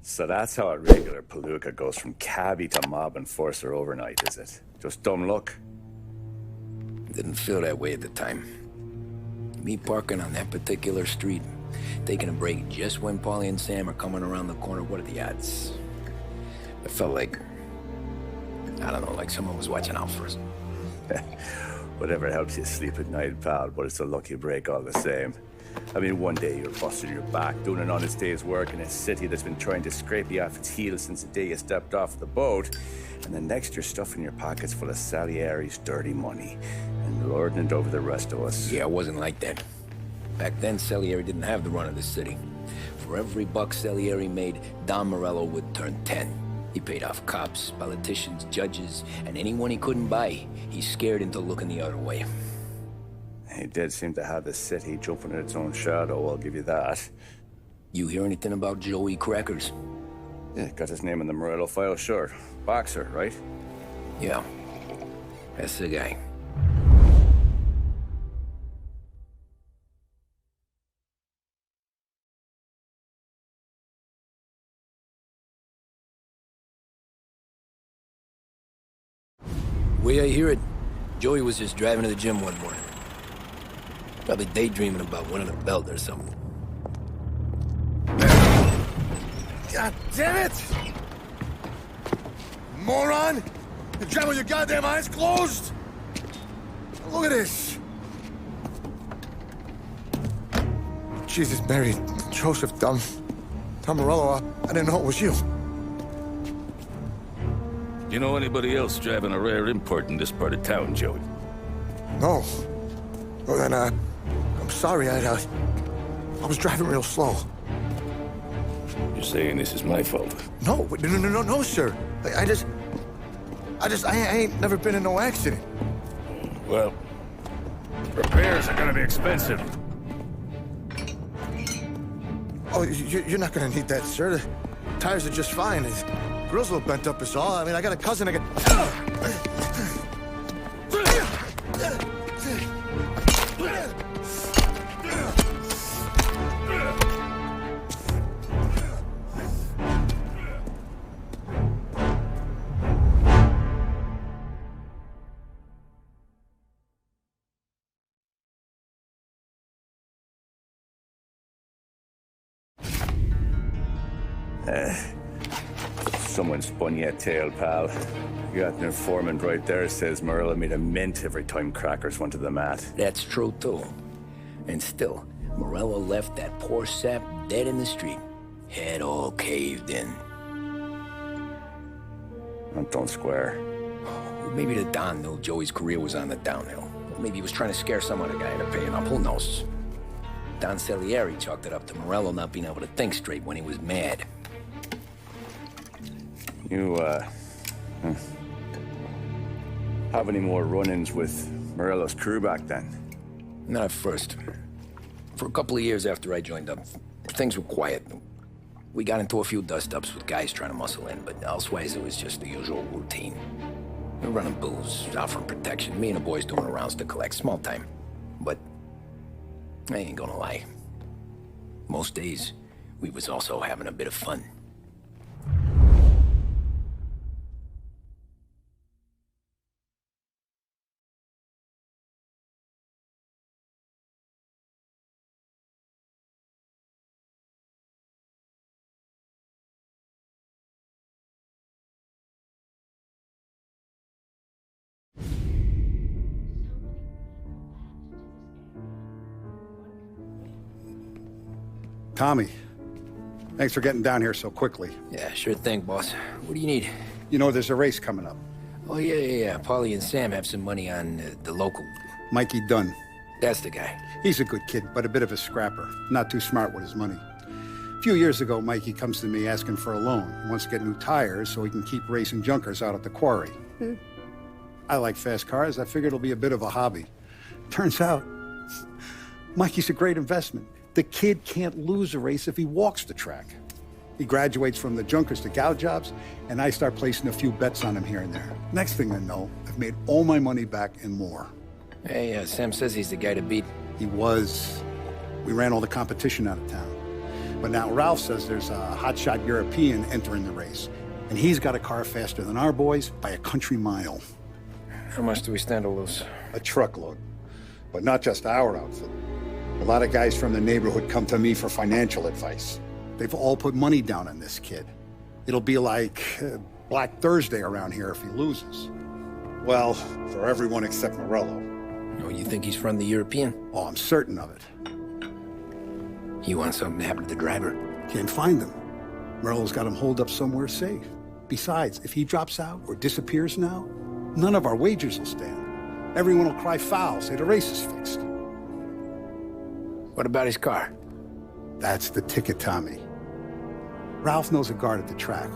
So that's how a regular palooka goes from cabbie to mob enforcer overnight, is it? Just dumb luck? Didn't feel that way at the time. Me parking on that particular street, taking a break just when Paulie and Sam are coming around the corner, what are the odds? It felt like, I don't know, like someone was watching out for us. Whatever helps you sleep at night, pal, but it's a lucky break all the same. I mean, one day you're busting your back, doing an honest day's work in a city that's been trying to scrape you off its heels since the day you stepped off the boat, and the next you're stuffing your pockets full of Salieri's dirty money and lording it over the rest of us. Yeah, it wasn't like that. Back then, Salieri didn't have the run of the city. For every buck Salieri made, Don Morello would turn 10. He paid off cops, politicians, judges, and anyone he couldn't buy, he scared into looking the other way. He did seem to have the city jumping in its own shadow, I'll give you that. You hear anything about Joey Crackers? Yeah, got his name in the Morello file, sure. Boxer, right? Yeah, that's the guy. Way I hear it, Joey was just driving to the gym one morning. Probably daydreaming about winning a belt or something. God damn it! Moron! You're driving with your goddamn eyes closed! Look at this! Jesus, Mary, Joseph, Tom Morello, I didn't know it was you. You know anybody else driving a rare import in this part of town, Joey? No. Well then, I'm sorry, I was driving real slow. You're saying this is my fault? No, sir. I ain't never been in no accident. Well, repairs are gonna be expensive. Oh, you're not gonna need that, sir. The tires are just fine. The grill's a little bent up is all. I mean, I got a cousin that Someone spun you a tale, pal. You got an informant right there says Morello made a mint every time Crackers went to the mat. That's true, too. And still, Morello left that poor sap dead in the street. Head all caved in. Don't square. Maybe the Don knew Joey's career was on the downhill. Maybe he was trying to scare some other guy into paying up. Who knows? Don Salieri chalked it up to Morello not being able to think straight when he was mad. You, have any more run-ins with Morello's crew back then? Not at first. For a couple of years after I joined up, things were quiet. We got into a few dust-ups with guys trying to muscle in, but elsewise it was just the usual routine. We're running booze, offering protection, me and the boys doing rounds to collect, small time. But I ain't gonna lie. Most days, we was also having a bit of fun. Tommy, thanks for getting down here so quickly. Yeah, sure thing, boss. What do you need? You know there's a race coming up. Oh, yeah. Paulie and Sam have some money on the local. Mikey Dunn. That's the guy. He's a good kid, but a bit of a scrapper. Not too smart with his money. A few years ago, Mikey comes to me asking for a loan. He wants to get new tires so he can keep racing junkers out at the quarry. I like fast cars. I figured it'll be a bit of a hobby. Turns out, Mikey's a great investment. The kid can't lose a race if he walks the track. He graduates from the junkers to gal jobs, and I start placing a few bets on him here and there. Next thing I know, I've made all my money back and more. Hey, Sam says he's the guy to beat. He was. We ran all the competition out of town. But now Ralph says there's a hotshot European entering the race. And he's got a car faster than our boys by a country mile. How much do we stand to lose? A truckload. But not just our outfit. A lot of guys from the neighborhood come to me for financial advice. They've all put money down on this kid. It'll be like Black Thursday around here if he loses. Well, for everyone except Morello. Oh, you think he's from the European? Oh, I'm certain of it. You want something to happen to the driver? Can't find him. Morello's got him holed up somewhere safe. Besides, if he drops out or disappears now, none of our wagers will stand. Everyone will cry foul, say the race is fixed. What about his car? That's the ticket, Tommy. Ralph knows a guard at the track.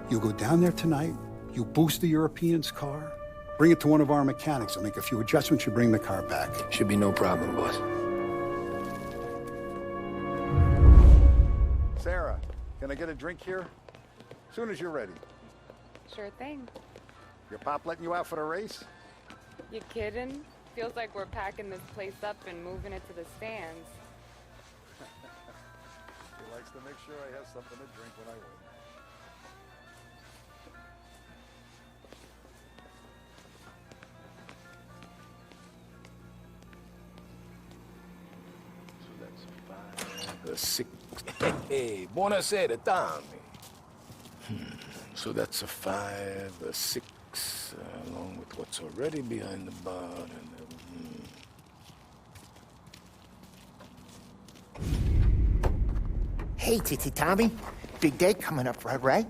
You go down there tonight, you boost the European's car, bring it to one of our mechanics. I'll make a few adjustments, you bring the car back. Should be no problem, boss. Sarah, can I get a drink here? As soon as you're ready. Sure thing. Your pop letting you out for the race? You kidding? Feels like we're packing this place up and moving it to the stands. He likes to make sure I have something to drink when I win. The six. Hey, buonasera, Tommy. So that's a 5, a 6, along with what's already behind the bar, and Hey, Tommy. Big day coming up, right?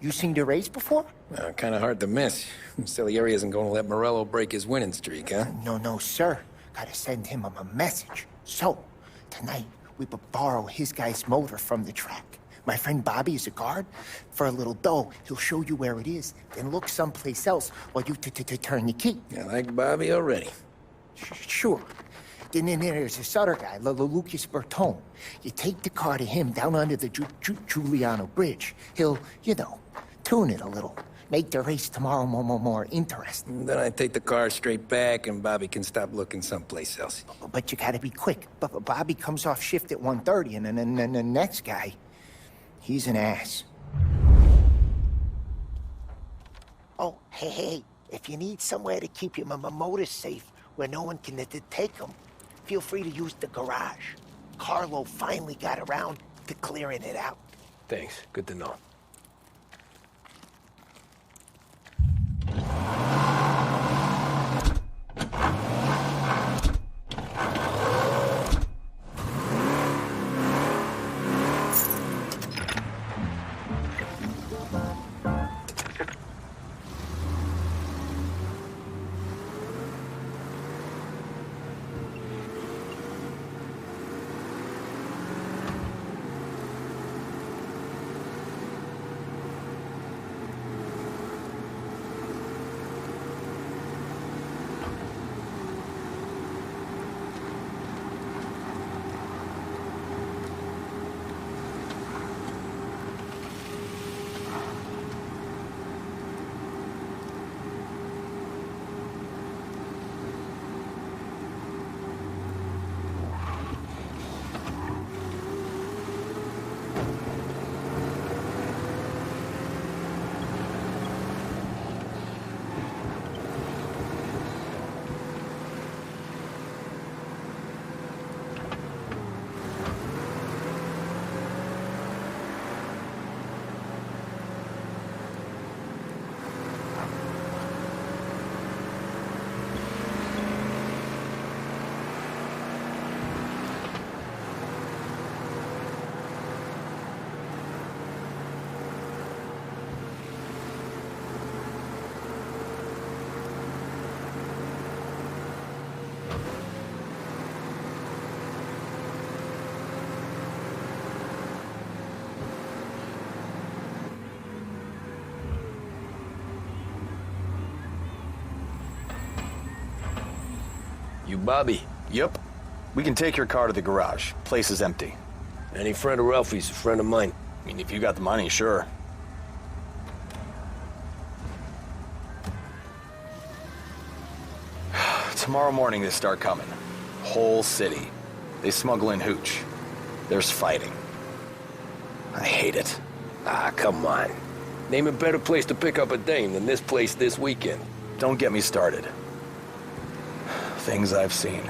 You seen the race before? Kind of hard to miss. Salieri isn't going to let Morello break his winning streak, huh? No, sir. Gotta send him a message. So, tonight, we borrow his guy's motor from the track. My friend Bobby is a guard. For a little dough, he'll show you where it is, then look someplace else while you turn the key. I like Bobby already. Sure. Then there's this other guy, Lucas Bertone. You take the car to him down under the Giuliano Bridge. He'll, tune it a little. Make the race tomorrow more interesting. Then I take the car straight back and Bobby can stop looking someplace else. But you gotta be quick. Bobby comes off shift at 1:30, and then the next guy, he's an ass. Oh, hey, if you need somewhere to keep your motor safe where no one can take them, feel free to use the garage. Carlo finally got around to clearing it out. Thanks. Good to know. You Bobby? Yep. We can take your car to the garage. Place is empty. Any friend of Ralphie's a friend of mine. I mean, if you got the money, sure. Tomorrow morning they start coming. Whole city. They smuggle in hooch. There's fighting. I hate it. Ah, come on. Name a better place to pick up a dame than this place this weekend. Don't get me started. Things I've seen.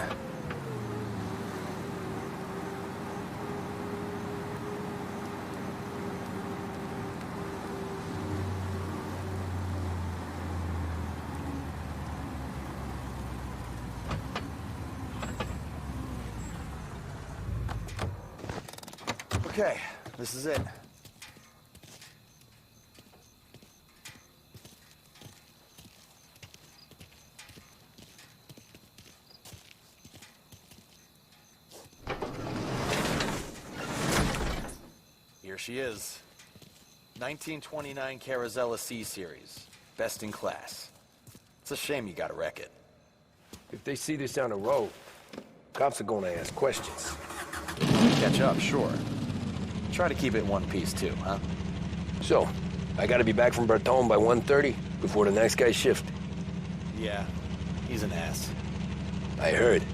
Okay, this is it. Here she is. 1929 Carazella C-Series. Best in class. It's a shame you gotta wreck it. If they see this on the road, cops are gonna ask questions. Catch up, sure. Try to keep it in one piece too, huh? So, I gotta be back from Bertone by 1:30 before the next guy's shift. Yeah, he's an ass. I heard.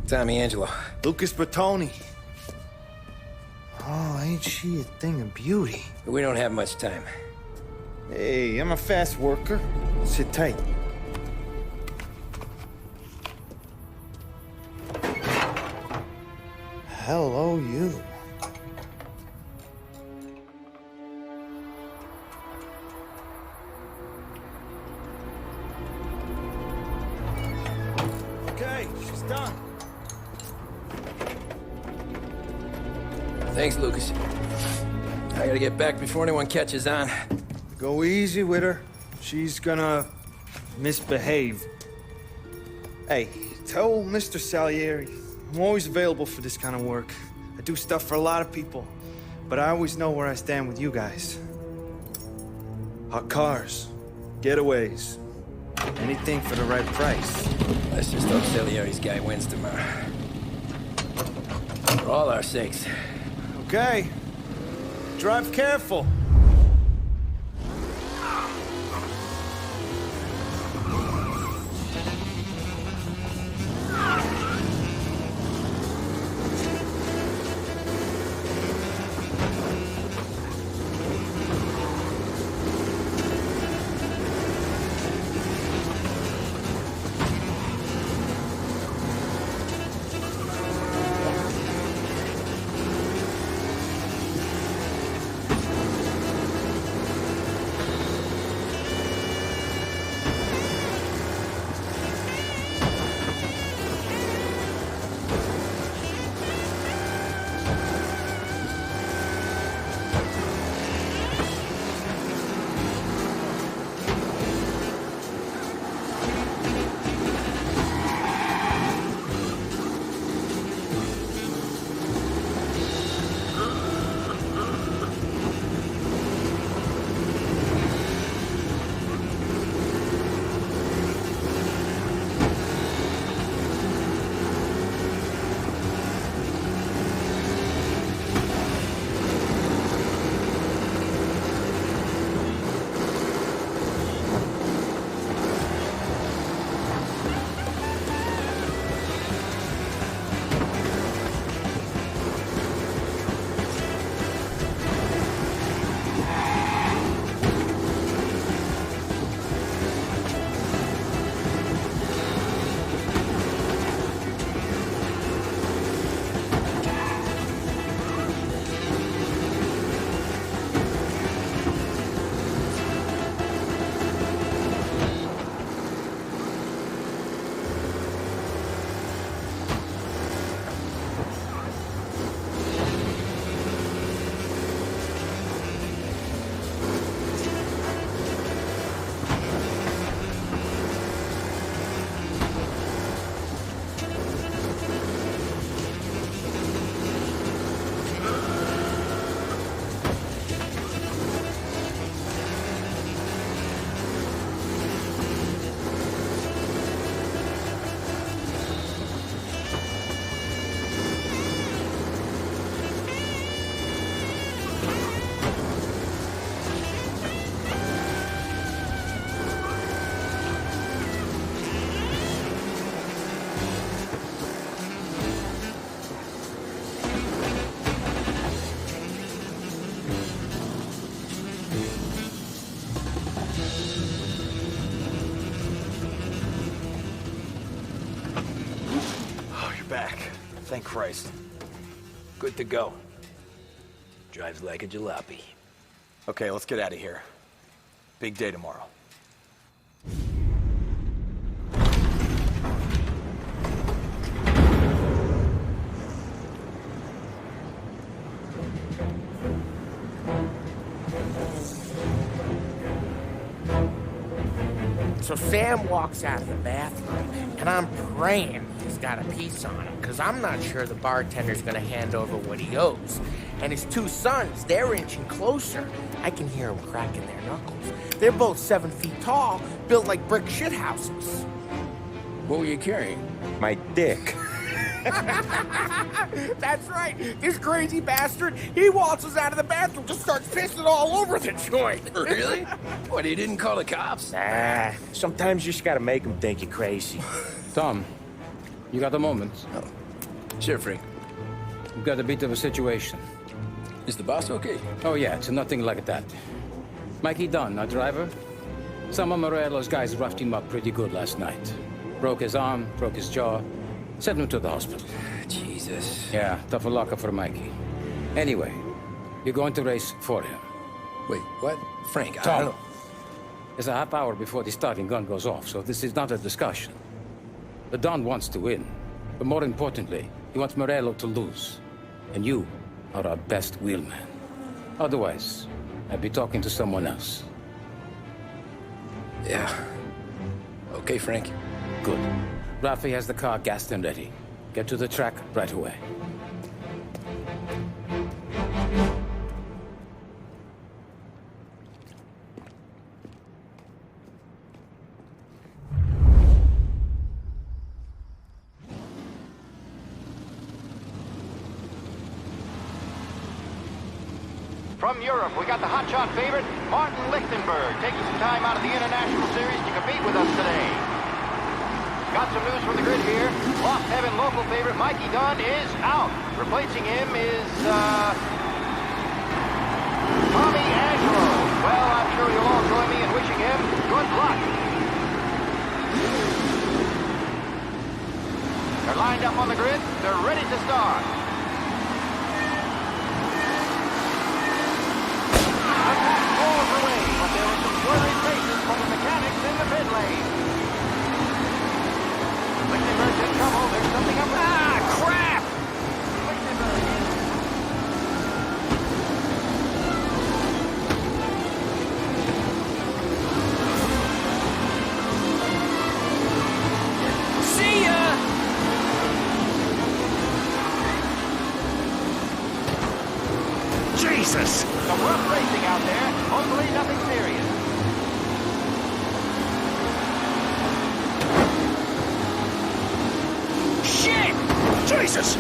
Tommy Angelo. Lucas Bertoni. Oh, ain't she a thing of beauty? We don't have much time. Hey, I'm a fast worker. Sit tight. Hello, you. Okay, she's done. Thanks, Lucas. I gotta get back before anyone catches on. Go easy with her. She's gonna misbehave. Hey, tell Mr. Salieri I'm always available for this kind of work. I do stuff for a lot of people, but I always know where I stand with you guys. Hot cars, getaways, anything for the right price. Let's just hope Salieri's guy wins tomorrow. For all our sakes. Okay. Drive careful. Thank Christ. Good to go. Drives like a jalopy. Okay, let's get out of here. Big day tomorrow. So Sam walks out of the bathroom, and I'm praying he's got a piece on him, because I'm not sure the bartender's gonna hand over what he owes. And his two sons, they're inching closer. I can hear them cracking their knuckles. They're both 7 feet tall, built like brick shithouses. What were you carrying? My dick. That's right. This crazy bastard, he waltzes out of the bathroom, just starts pissing all over the joint. Really? What, he didn't call the cops? Nah, sometimes you just gotta make them think you're crazy. Tom, you got a moment? Oh. Sure, Frank. We've got a bit of a situation. Is the boss okay? Oh, yeah, it's nothing like that. Mikey Dunn, our driver. Some of Morello's guys roughed him up pretty good last night. Broke his arm, broke his jaw. Sent him to the hospital. Jesus. Yeah, tough a locker for Mikey. Anyway, you're going to race for him. Wait, what? Frank, I Tom, don't... it's a half hour before the starting gun goes off, so this is not a discussion. The Don wants to win, but more importantly, he wants Morello to lose. And you are our best wheelman. Otherwise, I'd be talking to someone else. Yeah. Okay, Frank. Good. Rafi has the car gassed and ready. Get to the track right away. From Europe, we got the hotshot favorite, Martin Lichtenberg, taking some time out of the International Series to compete with us today. Got some news from the grid here. Lost Heaven local favorite Mikey Dunn is out. Replacing him is, Tommy Angelo. Well, I'm sure you'll all join me in wishing him good luck. They're lined up on the grid. They're ready to start. Attack falls away, but there were some worried faces from the mechanics in the pit lane. Lichtenberg's in trouble. There's something up. Ah, crap! See ya! Jesus! Some rough racing out there. Hopefully nothing serious. Jesus!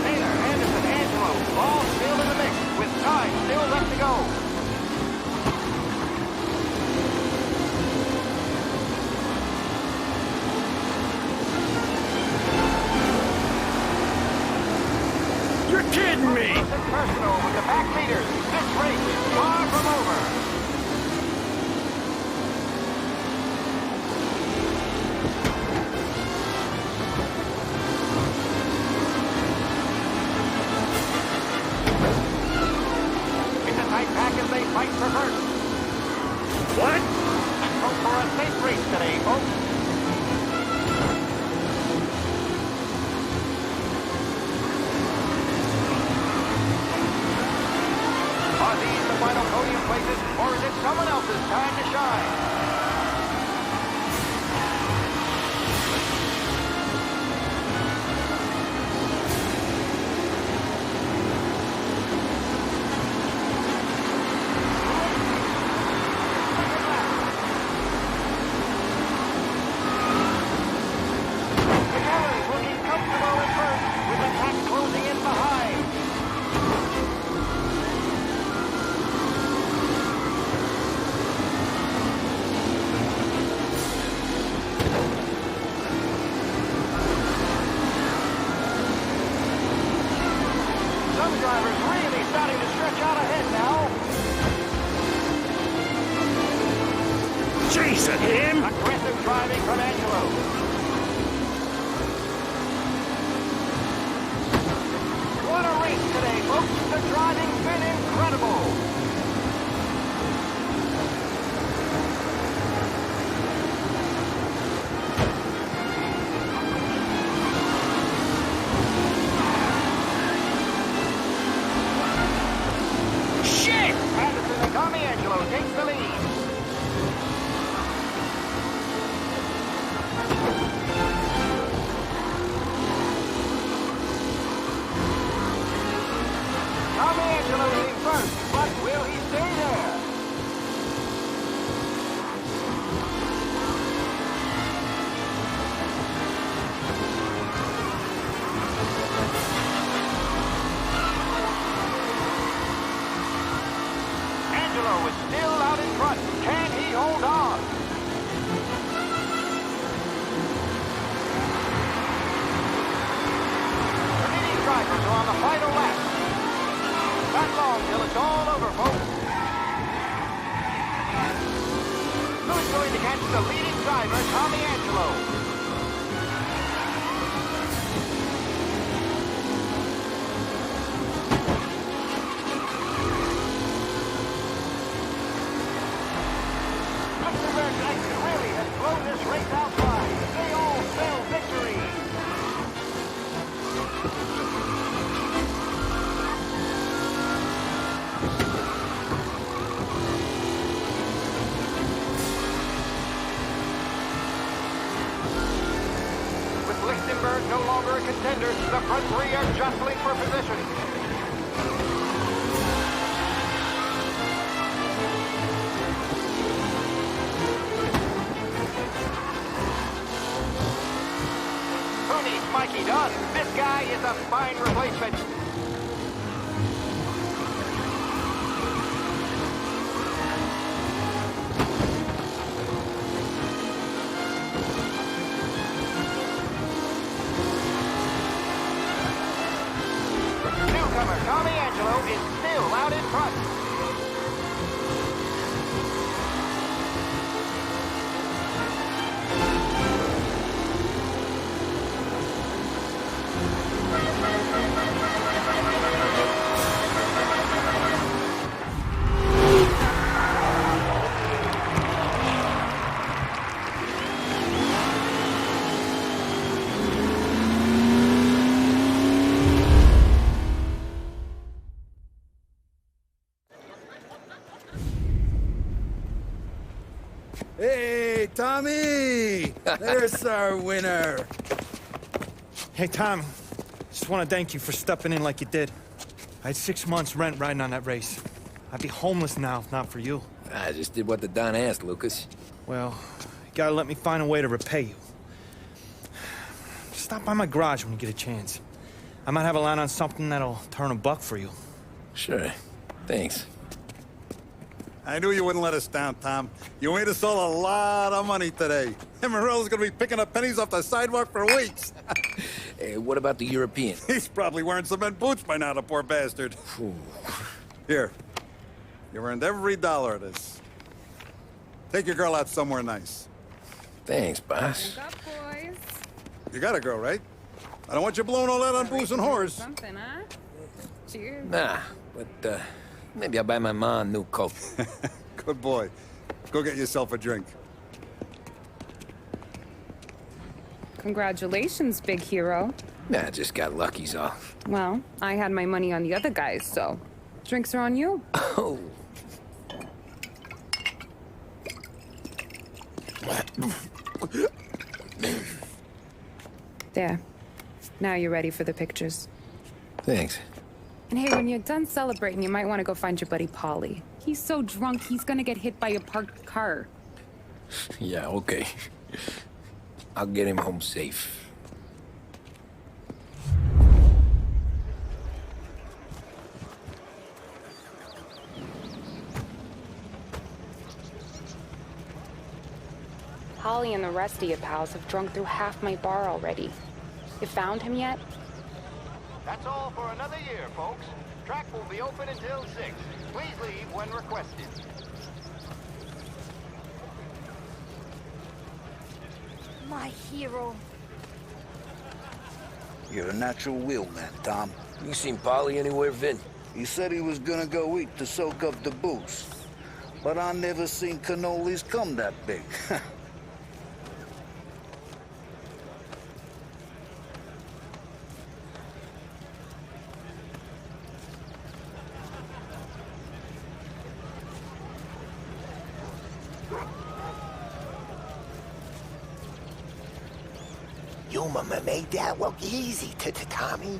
Taylor, Anderson, Angelo, all still in the mix, with time still left to go. You're kidding me! Personal with the back leaders. This race is far from over. Fight for first. What? Hope for a safe race today, folks. Are these the final podium places, or is it someone else's time to shine? Jason, him? Aggressive driving from Angelo. His driving's been incredible. Shit! Anderson and Tommy Angelo takes the lead. Tommy Angelo is in first, but will he stay there? Angelo is still out in front. Can he hold on? The leading drivers are on the final lap. Not long till it's all over, folks. Who's going to catch the leading driver, Tommy Angelo? Luxembourg really has blown this race outside. They all spell victory. With Lichtenberg no longer a contender, the front three are jostling for position. Who needs Mikey Dunn? This guy is a fine replacement. Newcomer Tommy Angelo is still out in front. Hey, Tommy! There's our winner. Hey, Tom. Just want to thank you for stepping in like you did. I had 6 months rent riding on that race. I'd be homeless now if not for you. I just did what the Don asked, Lucas. Well, you gotta let me find a way to repay you. Stop by my garage when you get a chance. I might have a line on something that'll turn $1 for you. Sure. Thanks. I knew you wouldn't let us down, Tom. You made us all a lot of money today. And Morello's gonna be picking up pennies off the sidewalk for weeks. Hey, what about the European? He's probably wearing cement boots by now, the poor bastard. Here. You earned every dollar of this. Take your girl out somewhere nice. Thanks, boss. Wake up, boys. You got a girl, right? I don't want you blowing all that on booze and whores. Something, huh? Cheers. Nah, but, maybe I'll buy my ma a new coat. Good boy. Go get yourself a drink. Congratulations, big hero. Nah, just got lucky's all. Well, I had my money on the other guys, so drinks are on you. Oh. There. Now you're ready for the pictures. Thanks. And hey, when you're done celebrating, you might want to go find your buddy Paulie. He's so drunk, he's gonna get hit by a parked car. Yeah, okay. I'll get him home safe. Holly and the rest of you pals have drunk through half my bar already. You found him yet? That's all for another year, folks. Track will be open until 6. Please leave when requested. My hero. You're a natural wheelman, Tom. You seen Polly anywhere, Vin? He said he was gonna go eat to soak up the booze. But I never seen cannolis come that big. You made that look easy to Tommy.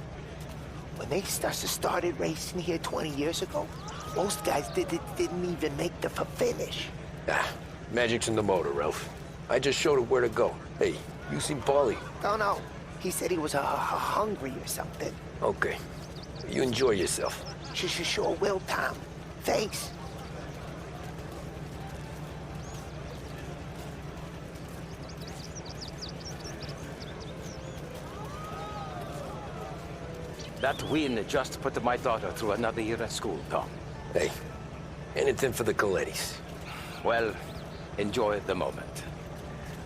When they started racing here 20 years ago, most guys didn't even make the finish. Ah, magic's in the motor, Ralph. I just showed it where to go. Hey, you seen Paulie? No. He said he was hungry or something. Okay. You enjoy yourself. Sure will, Tom. Thanks. That win just put my daughter through another year at school, Tom. Hey, anything for the Colettis. Well, enjoy the moment.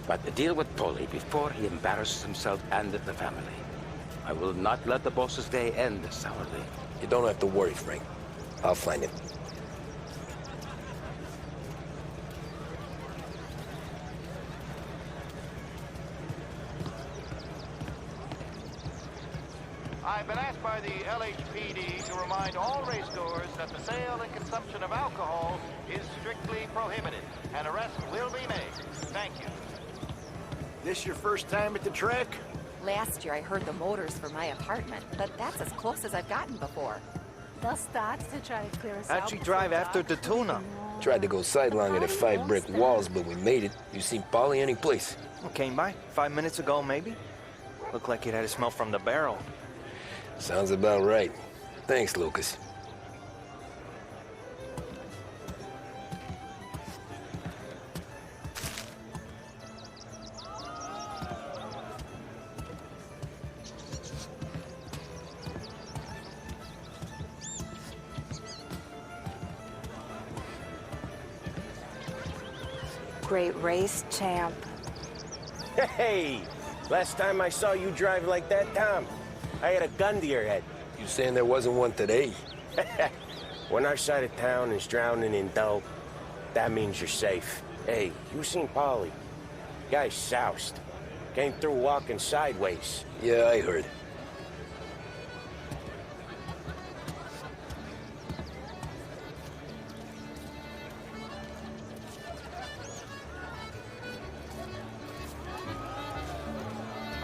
But deal with Paulie before he embarrasses himself and the family. I will not let the boss's day end sourly. You don't have to worry, Frank. I'll find him. I've been asked by the LHPD to remind all racegoers that the sale and consumption of alcohol is strictly prohibited. An arrest will be made. Thank you. This your first time at the track? Last year I heard the motors for my apartment, but that's as close as I've gotten before. They'll start to try to clear us How'd you drive after the tuna? Tried to go sidelong at the 5 brick walls, but we made it. You seen Paulie any place? Came by 5 minutes ago, maybe. Looked like it had a smell from the barrel. Sounds about right. Thanks, Lucas. Great race, champ. Hey! Last time I saw you drive like that, Tom, I had a gun to your head. You saying there wasn't one today? When our side of town is drowning in dope, that means you're safe. Hey, you seen Paulie? Guy's soused. Came through walking sideways. Yeah, I heard.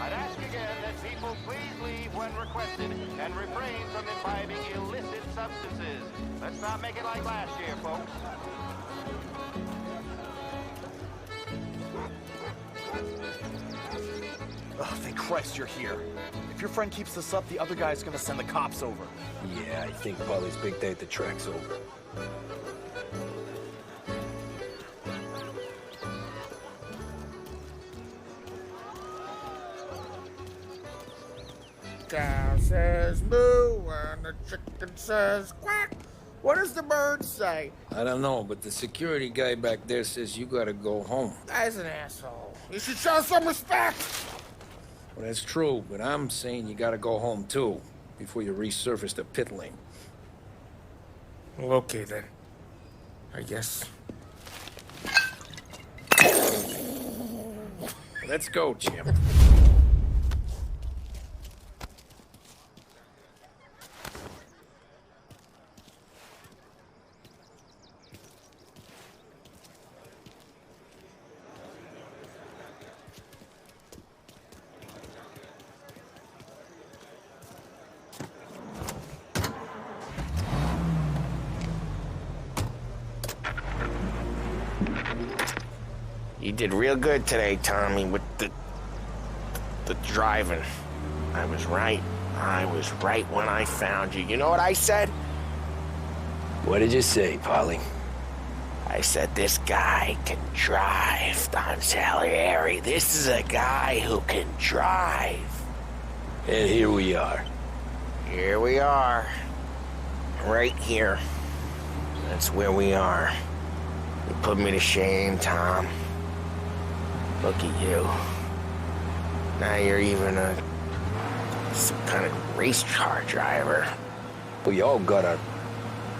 I'd ask again that people please leave when requested and refrain from imbibing illicit substances. Let's not make it like last year, folks. Oh, thank Christ you're here. If your friend keeps this up, the other guy's gonna send the cops over. Yeah, I think Paulie's big day at the track's over. Cow says moo and the chicken says quack. What does the bird say? I don't know, but the security guy back there says you gotta go home. Guy's an asshole. You should show some respect. Well, that's true, but I'm saying you gotta go home too, before you resurface the pit lane. Well, okay then. I guess. Let's go, champ. You did real good today, Tommy, with the driving. I was right. I was right when I found you. You know what I said? What did you say, Paulie? I said, this guy can drive, Don Salieri. This is a guy who can drive. And here we are. Here we are. Right here. That's where we are. You put me to shame, Tom. Look at you. Now you're even some kind of race car driver. We all got our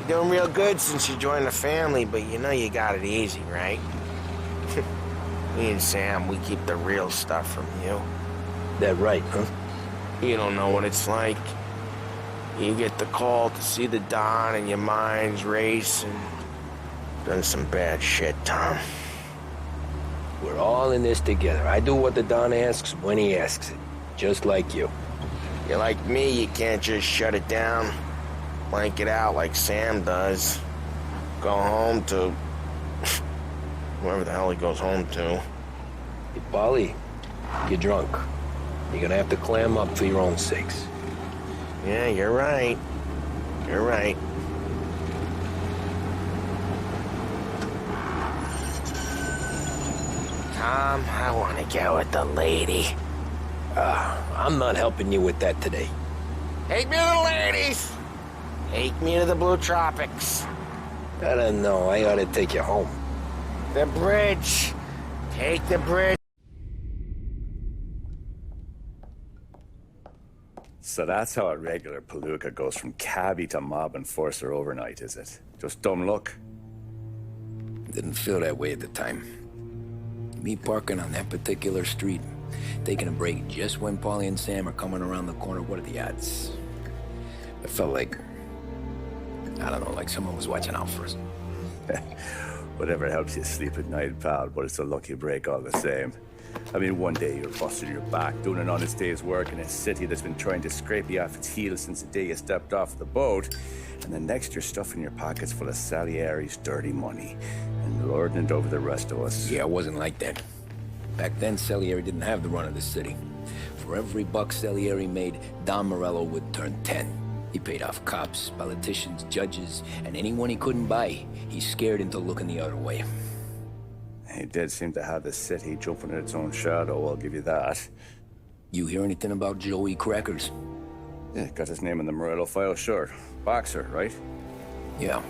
You're doing real good since you joined the family, but you know you got it easy, right? Me and Sam, we keep the real stuff from you. That right, huh? You don't know what it's like. You get the call to see the Don and your mind's racing. Done some bad shit, Tom. We're all in this together. I do what the Don asks when he asks it. Just like you. You're like me, you can't just shut it down. Blank it out like Sam does. Go home to... wherever the hell he goes home to. Hey, Polly, you're drunk. You're gonna have to clam up for your own sakes. Yeah, you're right. You're right. Tom, I want to get with the lady. I'm not helping you with that today. Take me to the ladies! Take me to the Blue Tropics. I don't know. I ought to take you home. The bridge. Take the bridge. So that's how a regular palooka goes from cabbie to mob enforcer overnight, is it? Just dumb luck? Didn't feel that way at the time. Me parking on that particular street, taking a break just when Paulie and Sam are coming around the corner, what are the odds? It felt like, I don't know, like someone was watching out for us. Whatever helps you sleep at night, pal, but it's a lucky break all the same. I mean, one day you're busting your back, doing an honest day's work in a city that's been trying to scrape you off its heels since the day you stepped off the boat, and the next you're stuffing your pockets full of Salieri's dirty money and lording it over the rest of us. Yeah, it wasn't like that. Back then, Salieri didn't have the run of the city. For every buck Salieri made, Don Morello would turn 10. He paid off cops, politicians, judges, and anyone he couldn't buy, he scared into looking the other way. He did seem to have the city jumping in its own shadow, I'll give you that. You hear anything about Joey Crackers? Yeah, got his name in the Morello file, sure. Boxer, right? Yeah,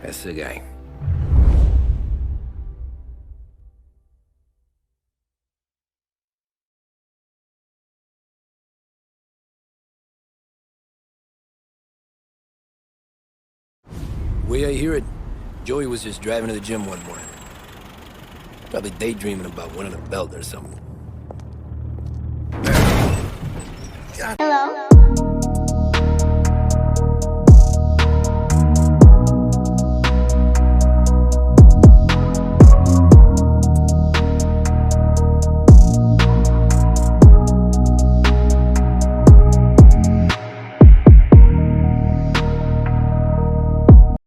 that's the guy. The way I hear it, Joey was just driving to the gym one morning. Probably daydreaming about winning a belt or something. Hello?